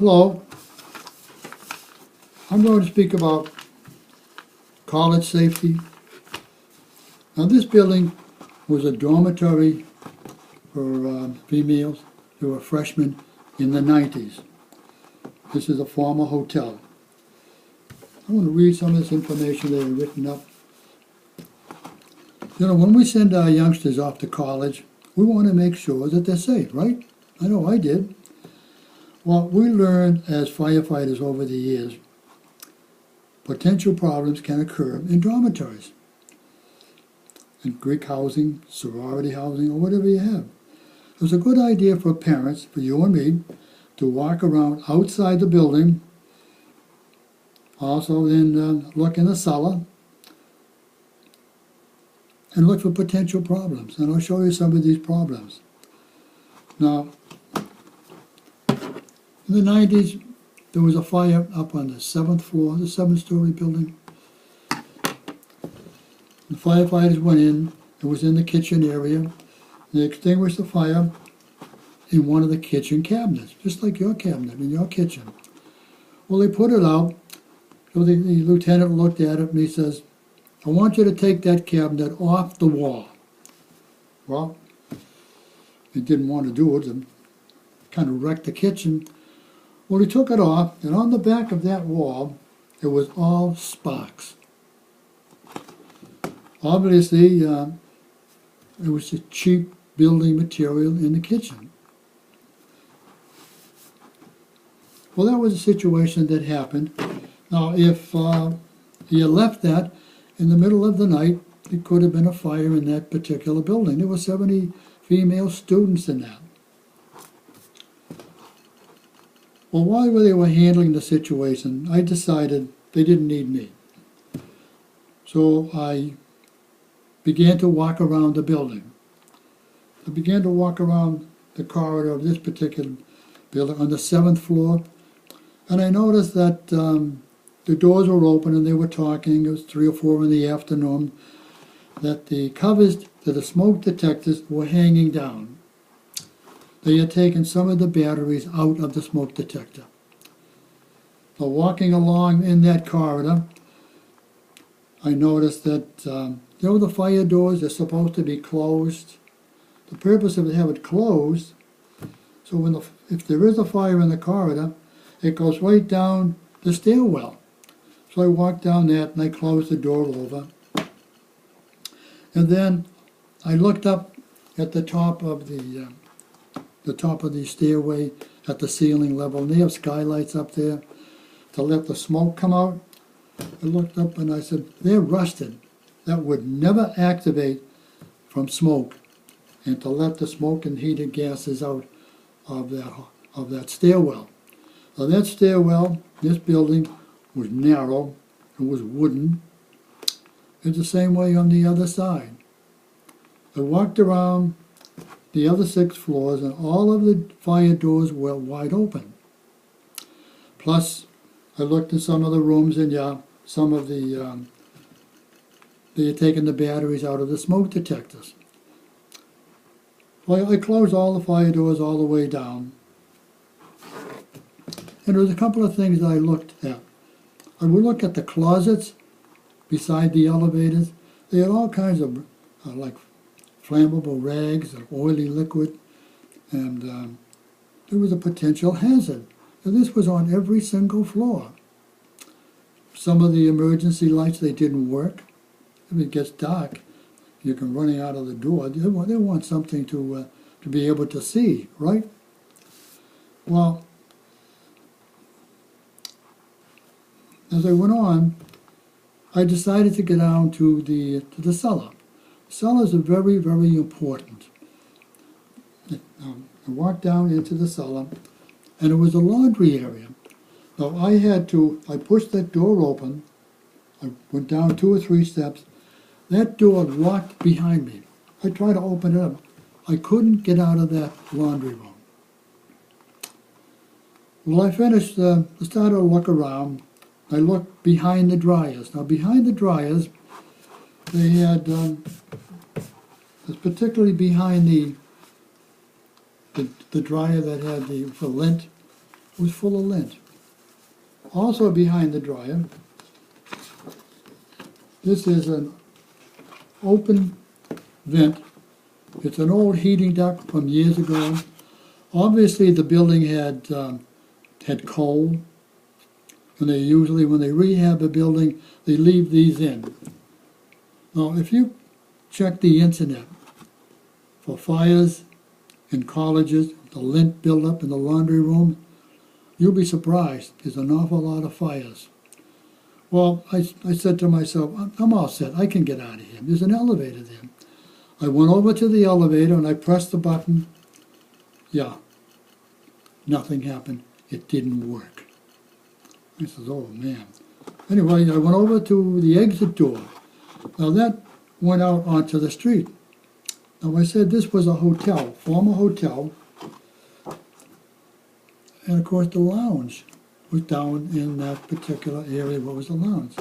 Hello, I'm going to speak about college safety. Now this building was a dormitory for females who were freshmen in the 90s. This is a former hotel. I want to read some of this information they have written up. You know, when we send our youngsters off to college, we want to make sure that they're safe, right? I know I did. Well, we learned as firefighters over the years, potential problems can occur in dormitories, in Greek housing, sorority housing, or whatever you have. It was a good idea for parents, for you and me, to walk around outside the building, also then look in the cellar, and look for potential problems. And I'll show you some of these problems. Now, in the 90s, there was a fire up on the 7th floor, the 7-story building. The firefighters went in. It was in the kitchen area. They extinguished the fire in one of the kitchen cabinets, just like your cabinet in your kitchen. Well, they put it out. So the lieutenant looked at it and he says, I want you to take that cabinet off the wall. Well, he didn't want to do it and kind of wrecked the kitchen. Well, he took it off, and on the back of that wall, it was all sparks. Obviously, it was a cheap building material in the kitchen. Well, that was a situation that happened. Now, if he had left that in the middle of the night, it could have been a fire in that particular building. There were 70 female students in that. Well, while they were handling the situation, I decided they didn't need me. So I began to walk around the building. I began to walk around the corridor of this particular building on the 7th floor, and I noticed that the doors were open and they were talking. It was 3 or 4 in the afternoon, that the covers to the smoke detectors were hanging down. They had taken some of the batteries out of the smoke detector. So walking along in that corridor, I noticed that, you know, the fire doors are supposed to be closed. The purpose of having it closed, so when if there is a fire in the corridor, it goes right down the stairwell. So I walked down that and I closed the door over. And then I looked up at the top of the stairway at the ceiling level, and they have skylights up there to let the smoke come out. I looked up and I said, they're rusted. That would never activate from smoke, and to let the smoke and heated gases out of that stairwell. Now that stairwell, this building, was narrow, it was wooden. It's the same way on the other side. I walked around the other 6 floors, and all of the fire doors were wide open. Plus, I looked in some of the rooms, and yeah, some of the, they had taken the batteries out of the smoke detectors. Well, I closed all the fire doors all the way down. And there was a couple of things that I looked at. I would look at the closets beside the elevators. They had all kinds of, like, flammable rags or oily liquid, and there was a potential hazard. And this was on every single floor. Some of the emergency lights, they didn't work. If it gets dark, you can run out of the door. They want something to be able to see, right? Well, as I went on, I decided to get down to the cellar. Cellars are very, very important. I walked down into the cellar, and it was a laundry area. Now I pushed that door open. I went down 2 or 3 steps. That door locked behind me. I tried to open it up. I couldn't get out of that laundry room. Well, I finished, I started to look around. I looked behind the dryers. Now behind the dryers, they had, particularly behind the dryer that had the lint, was full of lint. Also behind the dryer, this is an open vent. It's an old heating duct from years ago. Obviously the building had coal, and they usually, when they rehab a building, they leave these in. Now, if you check the internet for fires in colleges, the lint buildup in the laundry room, you'll be surprised. There's an awful lot of fires. Well, I said to myself, I'm all set. I can get out of here. There's an elevator there. I went over to the elevator and I pressed the button. Yeah, nothing happened. It didn't work. I said, oh man. Anyway, I went over to the exit door. Now that went out onto the street. Now I said this was a hotel, former hotel. And of course the lounge was down in that particular area. What was the lounge?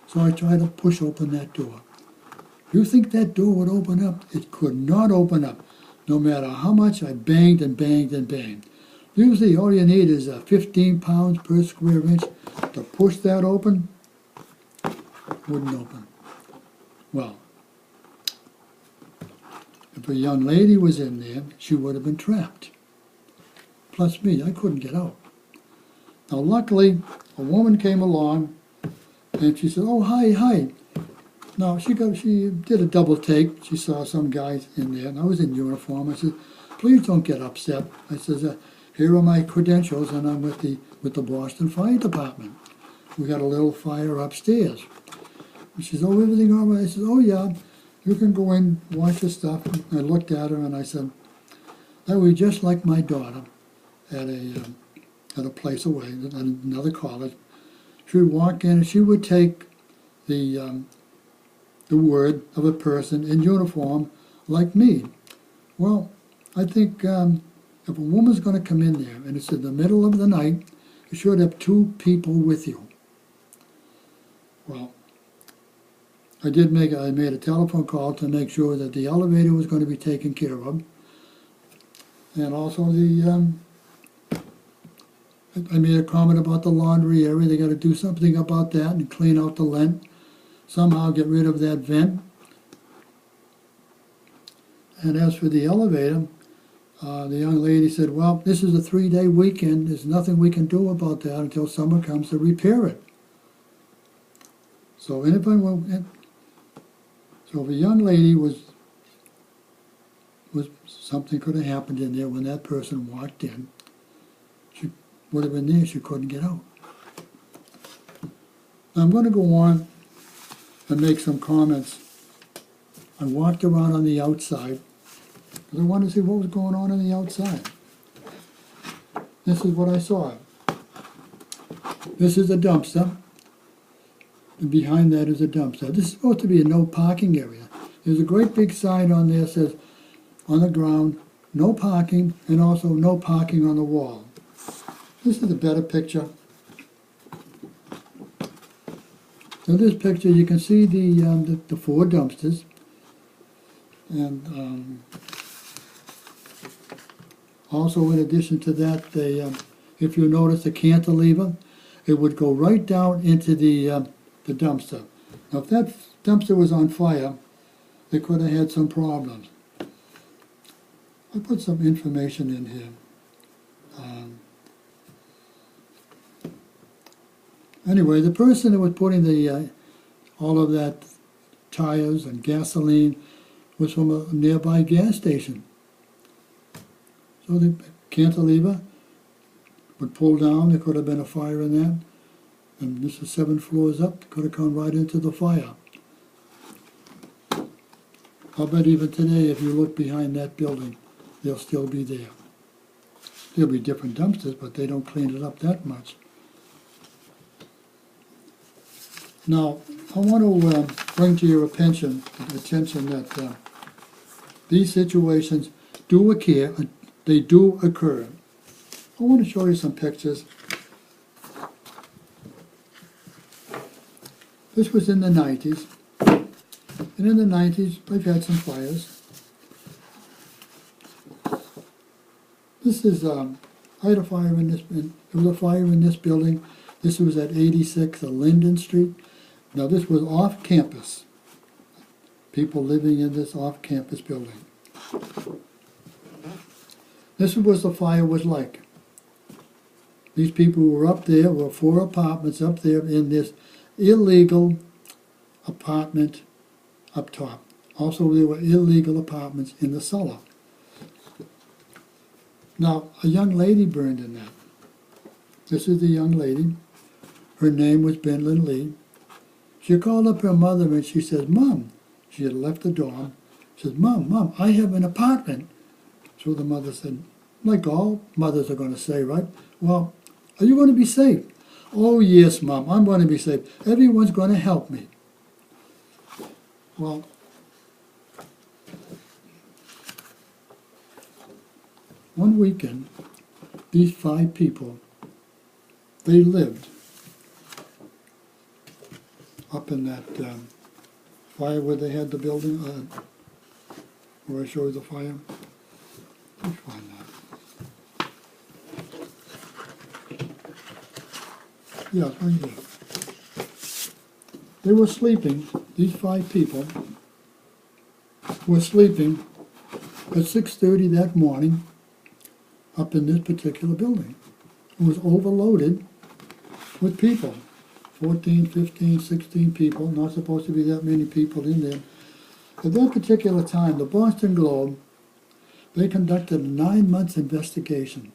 So I tried to push open that door. You think that door would open up? It could not open up, no matter how much I banged and banged and banged. Usually all you need is 15 pounds per square inch to push that open. Wouldn't open. Well, if a young lady was in there, she would have been trapped. Plus me, I couldn't get out. Now luckily, a woman came along and she said, oh, hi. Now she did a double take. She saw some guys in there, and I was in uniform. I said, please don't get upset. I said, here are my credentials, and I'm with the Boston Fire Department. We got a little fire upstairs. And she said, oh, everything all right? I said, oh yeah, you can go in, wash your stuff. I looked at her and I said, that was just like my daughter at a place away, at another college. She would walk in and she would take the word of a person in uniform like me. Well, I think if a woman's going to come in there and it's in the middle of the night, you should have 2 people with you. Well, I made a telephone call to make sure that the elevator was going to be taken care of, and also I made a comment about the laundry area. They got to do something about that and clean out the lint. Somehow get rid of that vent. And as for the elevator, the young lady said, well, this is a 3-day weekend. There's nothing we can do about that until someone comes to repair it. So if a young lady was something could have happened in there when that person walked in, she would have been there. She couldn't get out. Now I'm going to go on and make some comments. I walked around on the outside because I wanted to see what was going on the outside. This is what I saw. This is a dumpster, and behind that is a dumpster. This is supposed to be a no parking area. There's a great big sign on there that says, on the ground, no parking, and also no parking on the wall. This is a better picture. In this picture, you can see the 4 dumpsters, and also in addition to that, if you notice the cantilever, it would go right down into the dumpster. Now, if that dumpster was on fire, they could have had some problems. I put some information in here. Anyway, the person that was putting all of that tires and gasoline was from a nearby gas station. So the cantilever would pull down. There could have been a fire in that. And this is 7 floors up. It could have come right into the fire. I'll bet even today, if you look behind that building, they'll still be there. There'll be different dumpsters, but they don't clean it up that much. Now, I want to bring to your attention that these situations do occur. They do occur. I want to show you some pictures. This was in the 90s. And in the 90s, I've had some fires. This is a I had a fire in this, there was a fire in this building. This was at 86 Linden Street. Now this was off campus. People living in this off-campus building. This was what the fire was like. These people were up there, were 4 apartments up there in this illegal apartment up top. Also, there were illegal apartments in the cellar. Now, a young lady burned in that. This is the young lady. Her name was Benlin Lee. She called up her mother and she says, "Mom," she had left the dorm. She says, Mom, I have an apartment." So the mother said, like all mothers are going to say, right? "Well, are you going to be safe?" "Oh, yes, Mom, I'm going to be safe. Everyone's going to help me." Well, one weekend, these 5 people, they lived up in that fire where they had the building, where I showed you the fire. Let's find that. Yeah, it's right here. They were sleeping, these 5 people were sleeping at 6:30 that morning up in this particular building. It was overloaded with people. 14, 15, 16 people, not supposed to be that many people in there. At that particular time, the Boston Globe, they conducted a 9-month investigation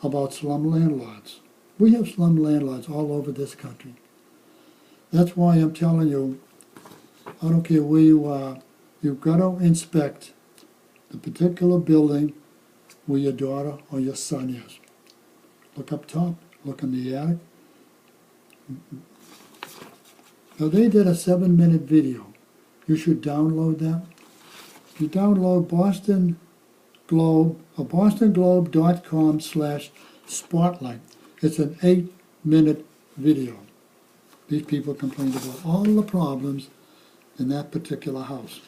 about slum landlords. We have slum landlords all over this country. That's why I'm telling you, I don't care where you are, you've got to inspect the particular building where your daughter or your son is. Look up top, look in the attic. Now they did a 7-minute video. You should download that. You download Boston Globe, or bostonglobe.com/spotlight. It's an 8-minute video. These people complained about all the problems in that particular house.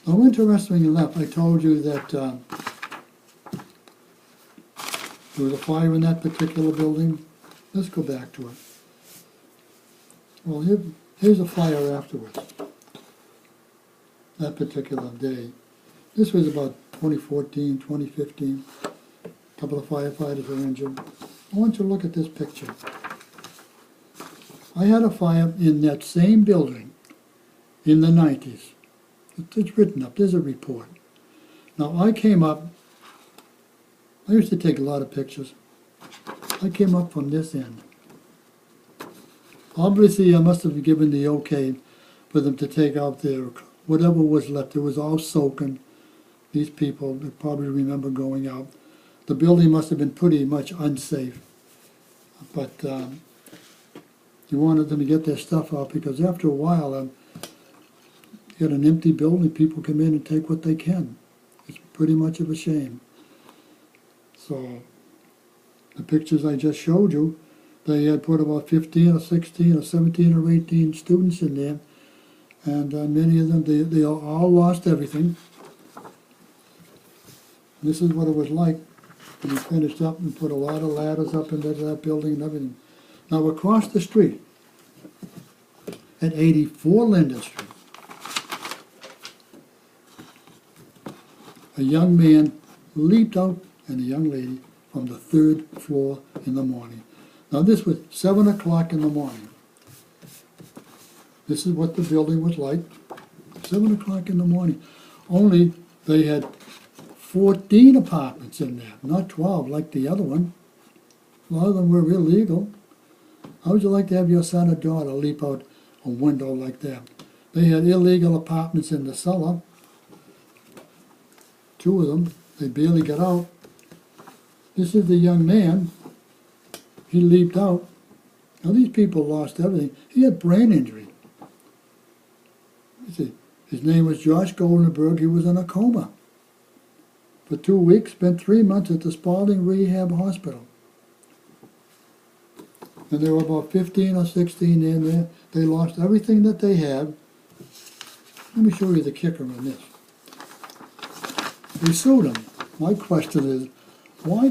Now, interestingly enough, I told you that there was a fire in that particular building. Let's go back to it. Well, here's a fire afterwards, that particular day. This was about 2014, 2015. A couple of firefighters were injured. I want you to look at this picture. I had a fire in that same building in the 90s. It's written up. There's a report. Now, I came up. I used to take a lot of pictures. I came up from this end. Obviously, I must have given the okay for them to take out their, whatever was left. It was all soaking. These people, they probably remember going out. The building must have been pretty much unsafe. But you wanted them to get their stuff out because after a while, you get an empty building, people come in and take what they can. It's pretty much of a shame. So the pictures I just showed you, they had put about 15 or 16 or 17 or 18 students in there, and many of them, they all lost everything. This is what it was like when we finished up and put a lot of ladders up into that building and everything. Now across the street, at 84 Linden Street, a young man leaped out and a young lady from the 3rd floor in the morning. Now this was 7 o'clock in the morning. This is what the building was like. 7 o'clock in the morning. Only they had 14 apartments in there, not 12 like the other one. A lot of them were illegal. How would you like to have your son or daughter leap out a window like that? They had illegal apartments in the cellar. 2 of them, they barely got out. This is the young man. He leaped out. Now these people lost everything. He had brain injury. You see, his name was Josh Goldenberg. He was in a coma for 2 weeks, spent 3 months at the Spalding Rehab Hospital. And there were about 15 or 16 in there. They lost everything that they had. Let me show you the kicker on this. They sued him. My question is, why